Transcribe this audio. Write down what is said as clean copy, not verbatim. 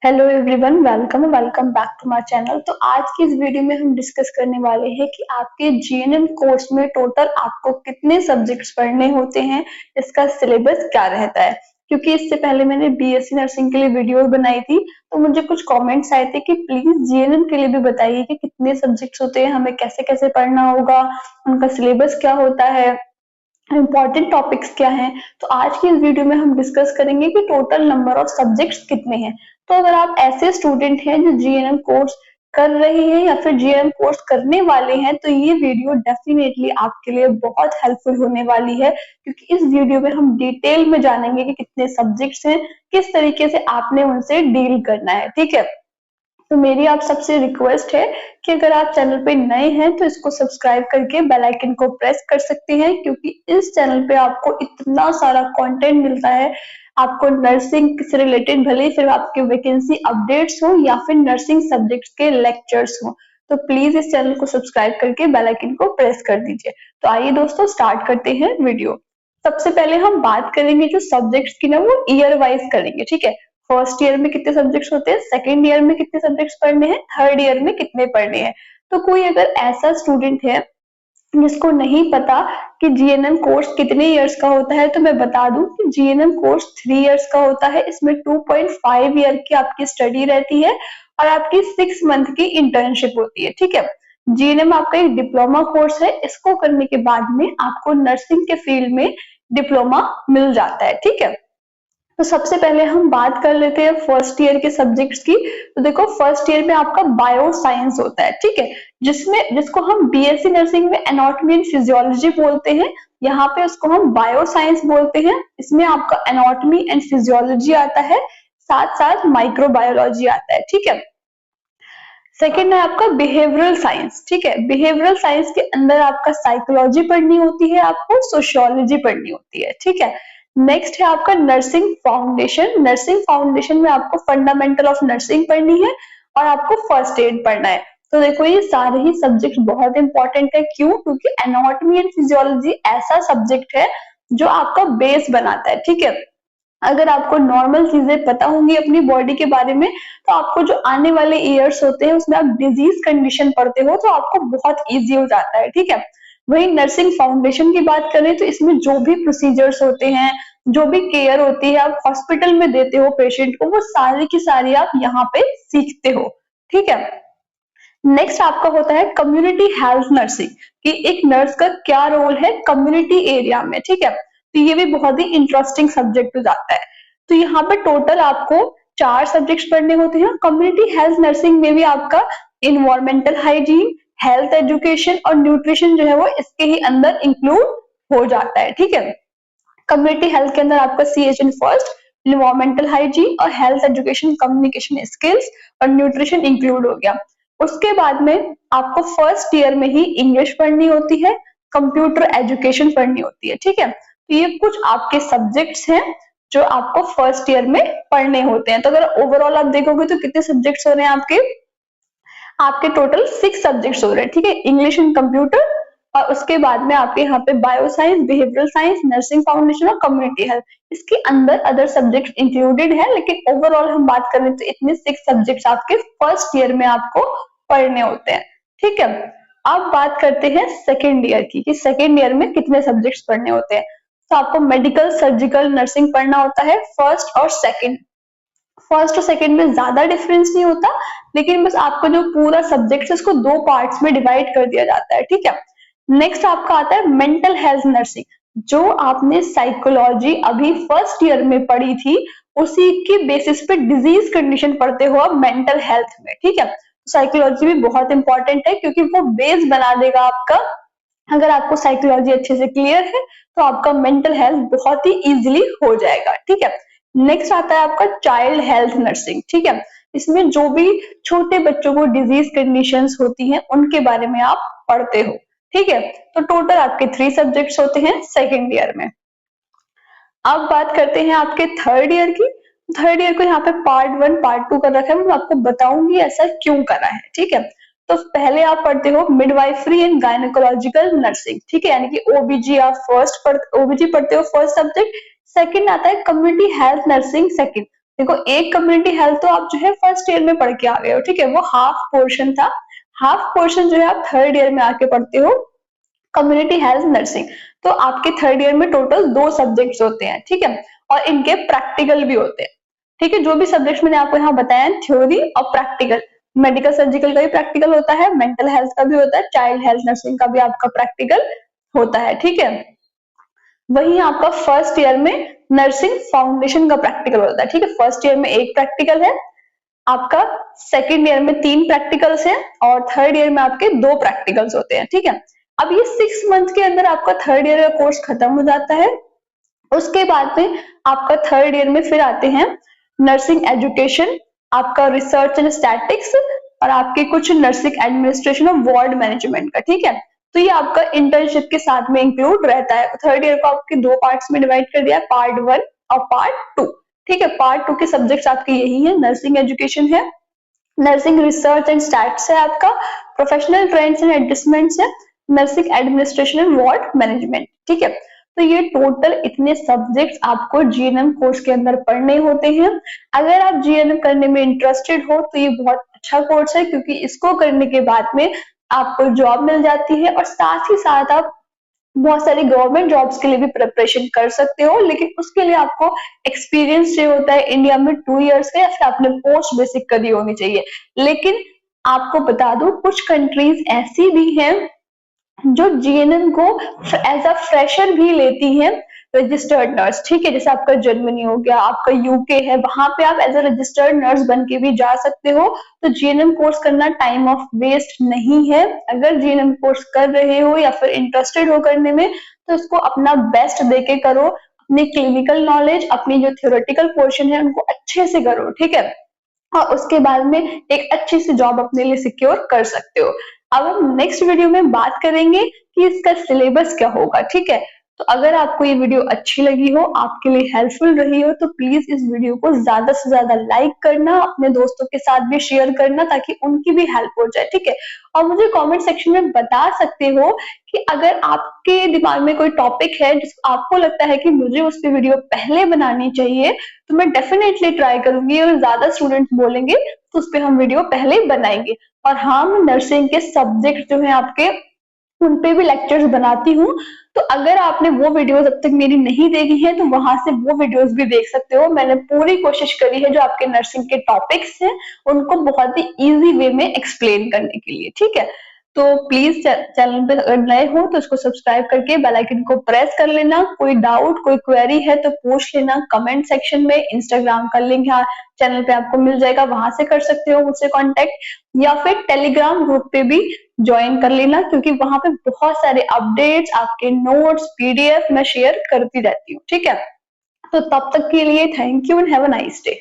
Hello everyone, welcome back to my channel. तो आज की इस वीडियो में हम डिस्कस करने वाले हैं कि आपके जीएनएम कोर्स में टोटल आपको कितने सब्जेक्ट्स पढ़ने होते हैं, इसका सिलेबस क्या रहता है। क्योंकि इससे पहले मैंने बीएससी नर्सिंग के लिए वीडियो बनाई थी, तो मुझे कुछ कमेंट्स आए थे कि प्लीज जीएनएम के लिए भी बताइए कि कितने सब्जेक्ट्स होते हैं, हमें कैसे कैसे पढ़ना होगा, उनका सिलेबस क्या होता है, इम्पॉर्टेंट टॉपिक्स क्या हैं। तो आज की इस वीडियो में हम डिस्कस करेंगे कि टोटल नंबर ऑफ सब्जेक्ट्स कितने हैं। तो अगर आप ऐसे स्टूडेंट हैं जो जीएनएम कोर्स कर रहे हैं या फिर जीएनएम कोर्स करने वाले हैं, तो ये वीडियो डेफिनेटली आपके लिए बहुत हेल्पफुल होने वाली है, क्योंकि इस वीडियो में हम डिटेल में जानेंगे कि कितने सब्जेक्ट्स हैं, किस तरीके से आपने उनसे डील करना है। ठीक है, तो मेरी आप सबसे रिक्वेस्ट है कि अगर आप चैनल पे नए हैं तो इसको सब्सक्राइब करके बेल आइकन को प्रेस कर सकते हैं, क्योंकि इस चैनल पे आपको इतना सारा कंटेंट मिलता है। आपको नर्सिंग से रिलेटेड, भले फिर आपके वैकेंसी अपडेट्स हो या फिर नर्सिंग सब्जेक्ट्स के लेक्चर्स हो, तो प्लीज इस चैनल को सब्सक्राइब करके बेल आइकन को प्रेस कर दीजिए। तो आइए दोस्तों, स्टार्ट करते हैं वीडियो। सबसे पहले हम बात करेंगे जो सब्जेक्ट्स की ना, वो ईयर वाइज करेंगे। ठीक है, फर्स्ट ईयर में कितने सब्जेक्ट्स होते हैं, सेकेंड ईयर में कितने सब्जेक्ट्स पढ़ने हैं, थर्ड ईयर में कितने पढ़ने हैं। तो कोई अगर ऐसा स्टूडेंट है जिसको नहीं पता कि जीएनएम कोर्स कितने इयर्स का होता है, तो मैं बता दूं कि जीएनएम कोर्स 3 इयर्स का होता है। इसमें 2.5 ईयर की आपकी स्टडी रहती है और आपकी 6 मंथ की इंटर्नशिप होती है। ठीक है, जीएनएम आपका एक डिप्लोमा कोर्स है। इसको करने के बाद में आपको नर्सिंग के फील्ड में डिप्लोमा मिल जाता है। ठीक है, तो सबसे पहले हम बात कर लेते हैं फर्स्ट ईयर के सब्जेक्ट्स की। तो देखो, फर्स्ट ईयर में आपका बायो साइंस होता है। ठीक है, जिसको हम बीएससी नर्सिंग में एनाटॉमी एंड फिजियोलॉजी बोलते हैं, यहाँ पे उसको हम बायो साइंस बोलते हैं। इसमें आपका एनाटॉमी एंड फिजियोलॉजी आता है, साथ साथ माइक्रोबायोलॉजी आता है। ठीक है, सेकेंड है आपका बिहेवियरल साइंस। ठीक है, बिहेवियरल साइंस के अंदर आपका साइकोलॉजी पढ़नी होती है, आपको सोशियोलॉजी पढ़नी होती है। ठीक है, नेक्स्ट है आपका नर्सिंग फाउंडेशन। नर्सिंग फाउंडेशन में आपको फंडामेंटल ऑफ नर्सिंग पढ़नी है और आपको फर्स्ट एड पढ़ना है। तो देखो, ये सारे ही सब्जेक्ट बहुत इंपॉर्टेंट है। क्यों? क्योंकि एनाटॉमी एंड फिजियोलॉजी ऐसा सब्जेक्ट है जो आपका बेस बनाता है। ठीक है, अगर आपको नॉर्मल चीजें पता होंगी अपनी बॉडी के बारे में, तो आपको जो आने वाले ईयर्स होते हैं उसमें आप डिजीज कंडीशन पढ़ते हो तो आपको बहुत इजी हो जाता है। ठीक है, वही नर्सिंग फाउंडेशन की बात करें तो इसमें जो भी प्रोसीजर्स होते हैं, जो भी केयर होती है आप हॉस्पिटल में देते हो पेशेंट को, वो सारी की सारी आप यहाँ पे सीखते हो। ठीक है, नेक्स्ट आपका होता है कम्युनिटी हेल्थ नर्सिंग, कि एक नर्स का क्या रोल है कम्युनिटी एरिया में। ठीक है, तो ये भी बहुत ही इंटरेस्टिंग सब्जेक्ट हो जाता है। तो यहाँ पे टोटल आपको 4 सब्जेक्ट्स पढ़ने होते हैं। कम्युनिटी हेल्थ नर्सिंग में भी आपका इन्वायरमेंटल हाइजीन, हेल्थ एजुकेशन और न्यूट्रिशन जो है वो इसके ही अंदर इंक्लूड हो जाता है। ठीक है, कम्युनिटी हेल्थ के अंदर आपका CHN फर्स्ट, इन्वायरमेंटल हाइजीन और हेल्थ एजुकेशन, कम्युनिकेशन स्किल्स और न्यूट्रिशन इंक्लूड हो गया। उसके बाद में आपको फर्स्ट ईयर में ही इंग्लिश पढ़नी होती है, कंप्यूटर एजुकेशन पढ़नी होती है। ठीक है, तो ये कुछ आपके सब्जेक्ट्स हैं जो आपको फर्स्ट ईयर में पढ़ने होते हैं। तो अगर ओवरऑल आप देखोगे तो कितने सब्जेक्ट्स हो रहे हैं आपके, आपके टोटल 6 सब्जेक्ट्स हो रहे हैं। ठीक है, इंग्लिश एंड कंप्यूटर, और उसके बाद में आपके यहाँ पे bio science, behavioural science, nursing foundation और कम्युनिटी हेल्थ। इसके अंदर अदर सब्जेक्ट इंक्लूडेड है, लेकिन ओवरऑल हम बात करें तो इतने 6 सब्जेक्ट्स आपके फर्स्ट ईयर में आपको पढ़ने होते हैं। ठीक है, अब बात करते हैं सेकेंड ईयर की, कि सेकेंड ईयर में कितने सब्जेक्ट्स पढ़ने होते हैं। तो आपको मेडिकल, सर्जिकल, नर्सिंग पढ़ना होता है फर्स्ट और सेकेंड। फर्स्ट और सेकंड में ज्यादा डिफरेंस नहीं होता, लेकिन बस आपका जो पूरा सब्जेक्ट है उसको 2 पार्ट्स में डिवाइड कर दिया जाता है। ठीक है, नेक्स्ट आपका आता है मेंटल हेल्थ नर्सिंग। जो आपने साइकोलॉजी अभी फर्स्ट ईयर में पढ़ी थी, उसी के बेसिस पे डिजीज कंडीशन पढ़ते हो आप मेंटल हेल्थ में। ठीक है, साइकोलॉजी भी बहुत इंपॉर्टेंट है क्योंकि वो बेस बना देगा आपका। अगर आपको साइकोलॉजी अच्छे से क्लियर है तो आपका मेंटल हेल्थ बहुत ही इजीली हो जाएगा। ठीक है, नेक्स्ट आता है आपका चाइल्ड हेल्थ नर्सिंग। ठीक है, इसमें जो भी छोटे बच्चों को डिजीज कंडीशंस होती हैं उनके बारे में आप पढ़ते हो। ठीक है, तो टोटल आपके 3 सब्जेक्ट्स होते हैं सेकेंड ईयर में। अब बात करते हैं आपके थर्ड ईयर की। थर्ड ईयर को यहाँ पे पार्ट 1 पार्ट 2 कर रखा है, मैं आपको बताऊंगी ऐसा क्यों करा है। ठीक है, तो पहले आप पढ़ते हो मिडवाइफरी एंड गायनेकोलॉजिकल नर्सिंग। ठीक है, यानी कि ओबीजी आप ओबीजी पढ़ते हो फर्स्ट सब्जेक्ट। सेकंड आता है कम्युनिटी हेल्थ नर्सिंग सेकंड। देखो एक कम्युनिटी हेल्थ तो आप जो है फर्स्ट ईयर में पढ़ के आ गए हो, ठीक है, वो हाफ पोर्शन था। हाफ पोर्शन जो है आप थर्ड ईयर में आके पढ़ते हो, कम्युनिटी हेल्थ नर्सिंग। तो आपके थर्ड ईयर में टोटल 2 सब्जेक्ट्स होते हैं, ठीक है, और इनके प्रैक्टिकल भी होते हैं, ठीक है। जो भी सब्जेक्ट्स मैंने आपको यहाँ बताया, थ्योरी और प्रैक्टिकल। मेडिकल सर्जिकल का भी प्रैक्टिकल होता है, मेंटल हेल्थ का भी होता है, चाइल्ड हेल्थ नर्सिंग का भी आपका प्रैक्टिकल होता है, ठीक है। वहीं आपका फर्स्ट ईयर में नर्सिंग फाउंडेशन का प्रैक्टिकल होता है, ठीक है। फर्स्ट ईयर में एक प्रैक्टिकल है आपका, सेकेंड ईयर में 3 प्रैक्टिकल्स हैं, और थर्ड ईयर में आपके 2 प्रैक्टिकल्स होते हैं, ठीक है। अब ये 6 मंथ के अंदर आपका थर्ड ईयर का कोर्स खत्म हो जाता है। उसके बाद में आपका थर्ड ईयर में फिर आते हैं नर्सिंग एजुकेशन, आपका रिसर्च एंड स्टैटिक्स, और आपके कुछ नर्सिंग एडमिनिस्ट्रेशन और वार्ड मैनेजमेंट का, ठीक है। तो ये आपका इंटर्नशिप के साथ में इंक्लूड रहता है। थर्ड ईयर को आपके 2 पार्ट्स में डिवाइड कर दिया, पार्ट 1 और पार्ट 2, ठीक है। पार्ट 2 के सब्जेक्ट्स आपके यही है, नर्सिंग एजुकेशन है, नर्सिंग रिसर्च एंड स्टैट्स है आपका, प्रोफेशनल ट्रेंड्स एंड एडजस्टमेंट्स है, nursing administration and ward management, ठीक है। तो ये टोटल इतने सब्जेक्ट्स आपको जीएनएम कोर्स के अंदर पढ़ने होते हैं। अगर आप जीएनएम करने में इंटरेस्टेड हो तो ये बहुत अच्छा कोर्स है, क्योंकि इसको करने के बाद में आपको जॉब मिल जाती है, और साथ ही साथ आप बहुत सारी गवर्नमेंट जॉब्स के लिए भी प्रिपरेशन कर सकते हो। लेकिन उसके लिए आपको एक्सपीरियंस जो होता है इंडिया में 2 इयर्स का, या फिर आपने पोस्ट बेसिक करी होनी चाहिए। लेकिन आपको बता दूं, कुछ कंट्रीज ऐसी भी हैं जो जीएनएम को एज अ फ्रेशर भी लेती है, रजिस्टर्ड नर्स, ठीक है। जैसे आपका जर्मनी हो गया, आपका यूके है, वहां पे आप एज अ रजिस्टर्ड नर्स बन के भी जा सकते हो। तो जीएनएम कोर्स करना टाइम ऑफ वेस्ट नहीं है। अगर जीएनएम कोर्स कर रहे हो या फिर इंटरेस्टेड हो करने में, तो इसको अपना बेस्ट देके करो, अपनी क्लिनिकल नॉलेज, अपनी जो थ्योरेटिकल पोर्शन है उनको अच्छे से करो, ठीक है, और उसके बाद में एक अच्छी सी जॉब अपने लिए सिक्योर कर सकते हो। अब हम नेक्स्ट वीडियो में बात करेंगे कि इसका सिलेबस क्या होगा, ठीक है। तो अगर आपको ये वीडियो अच्छी लगी हो, आपके लिए हेल्पफुल रही हो, तो प्लीज इस वीडियो को ज्यादा से ज्यादा लाइक करना, अपने दोस्तों के साथ भी शेयर करना, ताकि उनकी भी हेल्प हो जाए, ठीक है। और मुझे कमेंट सेक्शन में बता सकते हो कि अगर आपके दिमाग में कोई टॉपिक है जिसको आपको लगता है कि मुझे उस पर वीडियो पहले बनानी चाहिए, तो मैं डेफिनेटली ट्राई करूंगी, और ज्यादा स्टूडेंट्स बोलेंगे तो उस पर हम वीडियो पहले बनाएंगे। और हाँ, मैं नर्सिंग के सब्जेक्ट जो है आपके, उन पे भी लेक्चर्स बनाती हूँ। तो अगर आपने वो वीडियोस अब तक मेरी नहीं देखी है, तो वहां से वो वीडियोस भी देख सकते हो। मैंने पूरी कोशिश करी है जो आपके नर्सिंग के टॉपिक्स हैं उनको बहुत ही इजी वे में एक्सप्लेन करने के लिए, ठीक है। तो प्लीज चैनल पे अगर नए हो तो इसको सब्सक्राइब करके बेल आइकन को प्रेस कर लेना। कोई डाउट, कोई क्वेरी है तो पूछ लेना कमेंट सेक्शन में। इंस्टाग्राम का लिंक यहाँ चैनल पे आपको मिल जाएगा, वहां से कर सकते हो मुझसे कांटेक्ट, या फिर टेलीग्राम ग्रुप पे भी ज्वाइन कर लेना, क्योंकि वहां पे बहुत सारे अपडेट्स, आपके नोट्स, पीडीएफ मैं शेयर करती रहती हूँ, ठीक है। तो तब तक के लिए thank you and have a nice day.